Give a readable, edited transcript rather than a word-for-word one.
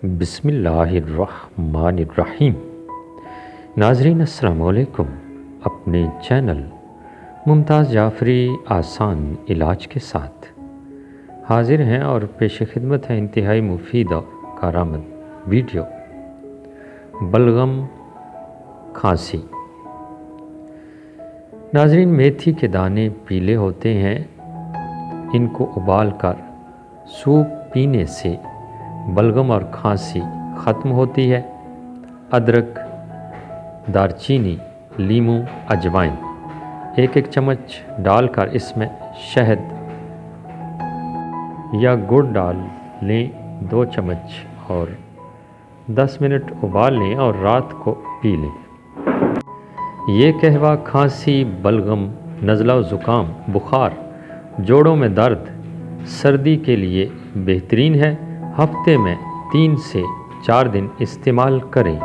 بسم اللہ الرحمن الرحیم۔ ناظرین السلام علیکم۔ اپنے چینل ممتاز جعفری آسان علاج کے ساتھ حاضر ہیں اور پیش خدمت ہے انتہائی مفید اور کارآمد ویڈیو بلغم کھانسی۔ ناظرین، میتھی کے دانے پیلے ہوتے ہیں، ان کو ابال کر سوپ پینے سے بلغم اور کھانسی ختم ہوتی ہے۔ ادرک، دارچینی، لیموں، اجوائن ایک چمچ ڈال کر اس میں شہد یا گڑ ڈال لیں 2 چمچ اور 10 منٹ ابال لیں اور رات کو پی لیں۔ یہ قہوہ کھانسی، بلغم، نزلہ و زکام، بخار، جوڑوں میں درد، سردی کے لیے بہترین ہے۔ ہفتے میں 3 سے 4 دن استعمال کریں۔